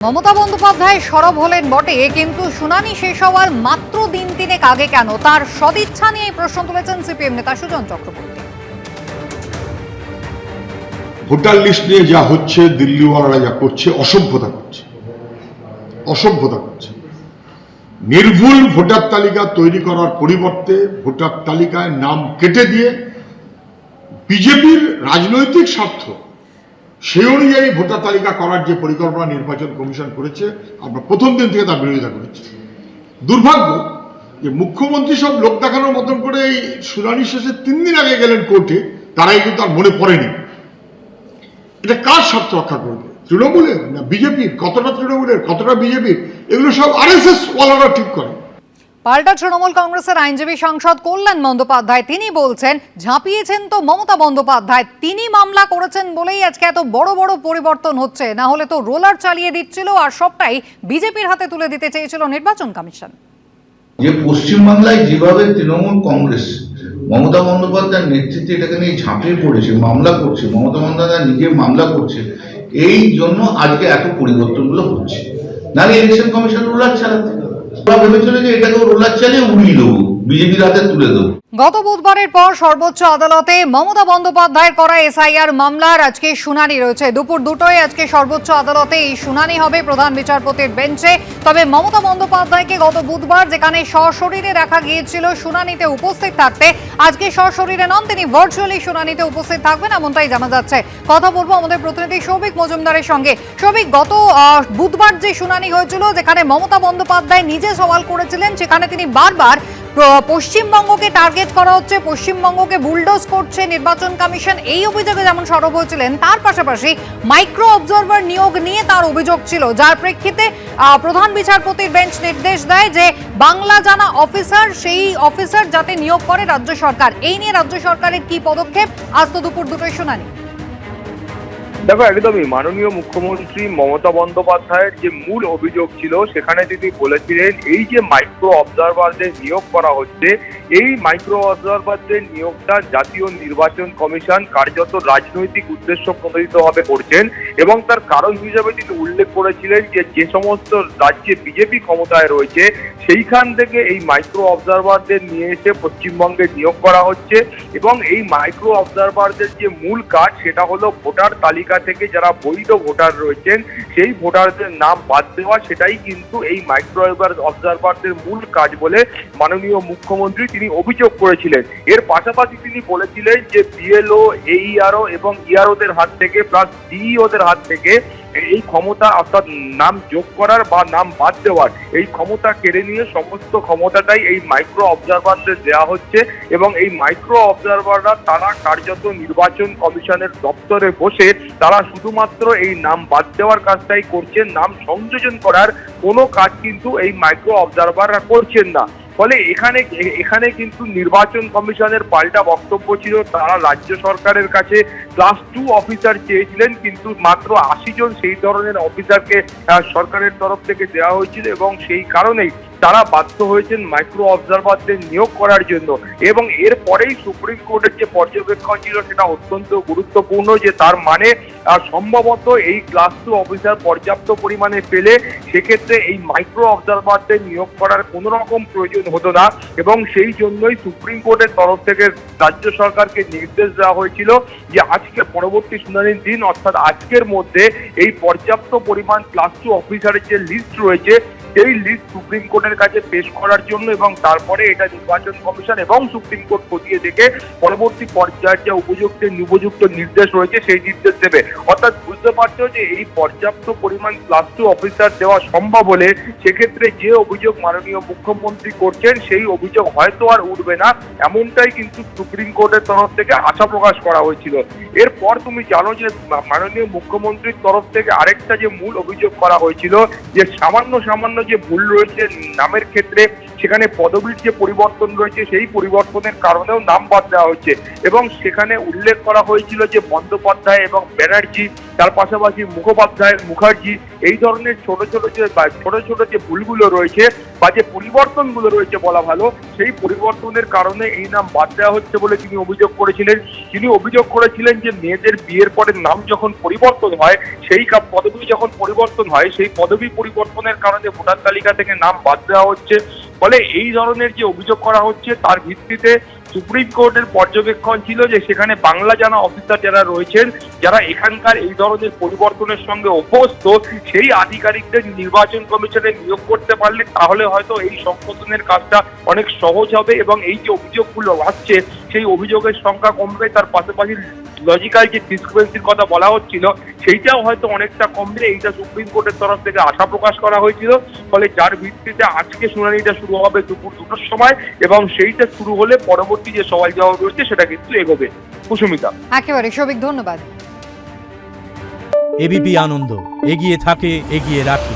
মমতা বন্দ্যোপাধ্যায় সরব হলেন বটে, কিন্তু শুনানি শেষ হওয়ার মাত্র দিন তিনেক আগে কেন তার সদিচ্ছা নিয়ে প্রশ্ন তুলেছেন সিপিএম নেতা সুজন চক্রবর্তী। ভোটার লিস্ট নিয়ে যা হচ্ছে, দিল্লিওয়ালারা যা করছে, অসভ্যতা করছে। নির্ভুল ভোটার তালিকা তৈরি করার পরিবর্তে ভোটার তালিকায় নাম কেটে দিয়ে বিজেপির রাজনৈতিক স্বার্থ সেই অনুযায়ী ভোটার তালিকা করার যে পরিকল্পনা নির্বাচন কমিশন করেছে, আমরা প্রথম দিন থেকে তার বিরোধিতা করেছি। দুর্ভাগ্য যে মুখ্যমন্ত্রী সব লোক দেখানোর মতন করে এই শুনানি শেষে 3 দিন আগে গেলেন কোর্টে, তারাই কিন্তু আর মনে পড়েনি। এটা কার স্বার্থ রক্ষা করবে? তৃণমূলের না বিজেপির? কতটা তৃণমূলের, কতটা বিজেপির, এগুলো সব আরএসএস ওয়ালারা ঠিক করে। পাল্টা তৃণমূল কংগ্রেসের আইনজীবী সাংসদ কল্যাণ বন্দ্যোপাধ্যায় তিনি বলছেন, ঝাঁপিয়েছেন তো মমতা বন্দ্যোপাধ্যায়, তিনি মামলা করেছেন বলেই আজকে এত বড় বড় পরিবর্তন হচ্ছে, না হলে তো রোলার চালিয়ে দিচ্ছিল আর সবটাই বিজেপির হাতে তুলে দিতে চেয়েছিল নির্বাচন কমিশন। যে পশ্চিমবাংলায় যেভাবে তৃণমূল কংগ্রেস মমতা বন্দ্যোপাধ্যায়ের নেতৃত্বে এটাকে নিয়ে ঝাঁপিয়ে পড়েছে, মামলা করছে, মমতা বন্দ্যোপাধ্যায় নিজে মামলা করছে, এই জন্য আজকে এত পরিবর্তনগুলো হচ্ছে। নাহলে ইলেকশন কমিশন রোলার চালাতে, ওরা ভেবেছিল যে এটাকেও রোলার চালিয়ে উড়িয়ে দেবো, বিজেপির হাতে তুলে দেবো। গত বুধবারের পর সর্বোচ্চ আদালতে মমতা বন্দ্যোপাধ্যায়ের করা এসআইআর মামলার আজকে শুনানি রয়েছে। দুপুর 2টোয় আজকে সর্বোচ্চ আদালতে এই শুনানি হবে প্রধান বিচারপতির বেঞ্চে। তবে মমতা বন্দ্যোপাধ্যায়কে গত বুধবার যেখানে সশরীরে দেখা গিয়েছিল শুনানিতে উপস্থিত থাকতে, আজকে সশরীরে নন, তিনি ভার্চুয়ালি শুনানিতে উপস্থিত থাকবেন এমনটাই জানা যাচ্ছে। কথা বলবো আমাদের প্রতিনিধি সৌভিক মজুমদারের সঙ্গে। সৌভিক, গত বুধবার যে শুনানি হয়েছিল যেখানে মমতা বন্দ্যোপাধ্যায় নিজে সওয়াল করেছিলেন, সেখানে তিনি বারবার পশ্চিমবঙ্গকে টার্গেট করা হচ্ছে, পশ্চিমবঙ্গকে বুলডোজ করছে নির্বাচন কমিশন, এই অভিযোগে যেমন সরব হয়েছিলেন, তার পাশাপাশি মাইক্রো অবজারভার নিয়োগ নিয়ে তার অভিযোগ ছিল, যার প্রেক্ষিতে প্রধান বিচারপতির বেঞ্চ নির্দেশ দেয় যে বাংলা জানা অফিসার, সেই অফিসার যাতে নিয়োগ করে রাজ্য সরকার। এই নিয়ে রাজ্য সরকারের কি পদক্ষেপ? আজ তো দুপুর 2টোয় শুনানি। দেখো, একদমই মাননীয় মুখ্যমন্ত্রী মমতা বন্দ্যোপাধ্যায়ের যে মূল অভিযোগ ছিল, সেখানে তিনি বলেছিলেন এই যে মাইক্রো অবজারভারদের নিয়োগ করা হচ্ছে, এই মাইক্রো অবজারভারদের নিয়োগটা জাতীয় নির্বাচন কমিশন কার্যত রাজনৈতিক উদ্দেশ্য প্রণোদিতভাবে করছেন, এবং তার কারণ হিসেবে তিনি উল্লেখ করেছিলেন যে যে সমস্ত রাজ্যে বিজেপি ক্ষমতায় রয়েছে সেইখান থেকে এই মাইক্রো অবজারভারদের নিয়ে এসে পশ্চিমবঙ্গে নিয়োগ করা হচ্ছে, এবং এই মাইক্রো অবজারভারদের যে মূল কাজ সেটা হলো ভোটার তালিকা থেকে যারা বৈধ ভোটার রয়েছেন সেই ভোটারদের নাম বাদ দেওয়া। সেটাই কিন্তু এই মাইক্রো অবজারভারদের মূল কাজ বলে মাননীয় মুখ্যমন্ত্রী তিনি অভিযোগ করেছিলেন। এর পাশাপাশি তিনি বলেছিলেন যে বিএলও, এইআরও এবং ইআরওদের হাত থেকে প্লাস ডিইওদের হাত থেকে এই ক্ষমতা, অর্থাৎ নাম যোগ করার বা নাম বাদ দেওয়ার এই ক্ষমতা কেড়ে নিয়ে সমস্ত ক্ষমতাটাই এই মাইক্রো অবজারভারদের দেওয়া হচ্ছে, এবং এই মাইক্রো অবজারভাররা তারা কার্যত নির্বাচন কমিশনের দপ্তরে বসে তারা শুধুমাত্র এই নাম বাদ দেওয়ার কাজটাই করছেন, নাম সংযোজন করার কোনো কাজ কিন্তু এই মাইক্রো অবজারভাররা করছেন না। ফলে এখানে কিন্তু নির্বাচন কমিশনের পাল্টা বক্তব্য ছিল, তারা রাজ্য সরকারের কাছে ক্লাস 2 অফিসার চেয়েছিলেন, কিন্তু মাত্র 80 জন সেই ধরনের অফিসারকে সরকারের তরফ থেকে দেওয়া হয়েছিল, এবং সেই কারণেই তারা বাধ্য হয়েছেন মাইক্রো অবজারভারদের নিয়োগ করার জন্য। এবং এরপরেই সুপ্রিম কোর্টের যে পর্যবেক্ষণ ছিল সেটা অত্যন্ত গুরুত্বপূর্ণ, যে তার মানে সম্ভবত এই ক্লাস 2 অফিসার পর্যাপ্ত পরিমাণে পেলে সেক্ষেত্রে এই মাইক্রো অবজারভারদের নিয়োগ করার কোনো রকম প্রয়োজন হতো না, এবং সেই জন্যই সুপ্রিম কোর্টের তরফ থেকে রাজ্য সরকারকে নির্দেশ দেওয়া হয়েছিল যে আজকে পরবর্তী শুনানির দিন, অর্থাৎ আজকের মধ্যে এই পর্যাপ্ত পরিমাণ ক্লাস 2 অফিসারের যে লিস্ট রয়েছে সেই লিস্ট সুপ্রিম কোর্টের কাছে পেশ করার জন্য, এবং তারপরে এটা নির্বাচন কমিশন এবং সুপ্রিম কোর্ট খতিয়ে দেখে পরবর্তী পর্যায়ের যে উপযুক্ত নির্দেশ রয়েছে সেই নির্দেশ দেবে। অর্থাৎ বুঝতে পারছো যে এই পর্যাপ্ত পরিমাণ ক্লাস 2 অফিসার দেওয়া সম্ভব হলে সেক্ষেত্রে যে অভিযোগ মাননীয় মুখ্যমন্ত্রী করছেন সেই অভিযোগ হয়তো আর উঠবে না, এমনটাই কিন্তু সুপ্রিম কোর্টের তরফ থেকে আশা প্রকাশ করা হয়েছিল। এরপর তুমি জানো যে মাননীয় মুখ্যমন্ত্রীর তরফ থেকে আরেকটা যে মূল অভিযোগ করা হয়েছিল যে সামান্য যে ভুল রয়েছে নামের ক্ষেত্রে, সেখানে পদবীর যে পরিবর্তন রয়েছে সেই পরিবর্তনের কারণেও নাম বাদ দেওয়া হচ্ছে এবং সেখানে উল্লেখ করা হয়েছিল যে বন্দ্যোপাধ্যায় এবং ব্যানার্জি, তার পাশাপাশি মুখার্জি, এই ধরনের ছোট ছোট যে ভুলগুলো রয়েছে বা যে পরিবর্তনগুলো রয়েছে বলা ভালো, সেই পরিবর্তনের কারণে এই নাম বাদ দেওয়া হচ্ছে বলে তিনি অভিযোগ করেছিলেন। তিনি অভিযোগ করেছিলেন যে মেয়েদের বিয়ের পরে নাম যখন পরিবর্তন হয়, সেই পদবি যখন পরিবর্তন হয়, সেই পদবি পরিবর্তনের কারণে ভোটার তালিকা থেকে নাম বাদ দেওয়া হচ্ছে। ফলে এই ধরনের যে অভিযোগ করা হচ্ছে তার ভিত্তিতে সুপ্রিম কোর্টের পর্যবেক্ষণ ছিল যে সেখানে বাংলা জানা অফিসার যারা রয়েছেন, যারা এখানকার এই ধরনের পরিবর্তনের সঙ্গে অভ্যস্ত, সেই আধিকারিকদের নির্বাচন কমিশনে নিয়োগ করতে পারলে তাহলে হয়তো এই সংশোধনের কাজটা অনেক সহজ হবে এবং এই যে অভিযোগগুলো আসছে সেই অভিযোগের সংখ্যা কমবে। তার পাশাপাশি লজিক্যাল যে ডিসক্রিপেন্সির কথা বলা হচ্ছিল সেইটাও হয়তো অনেকটা কমবে, এইটা সুপ্রিম কোর্টের তরফ থেকে আশা প্রকাশ করা হয়েছিল। ফলে যার ভিত্তিতে আজকে শুনানিটা শুরু হবে দুপুর 2টোর সময় এবং সেইটা শুরু হলে পরবর্তী যে সওয়াল জবাব রয়েছে সেটা কিন্তু এগোবে। কুসুমিতা। একেবারে সৌভিক, ধন্যবাদ। এবিপি আনন্দ, এগিয়ে থাকে, এগিয়ে রাখে।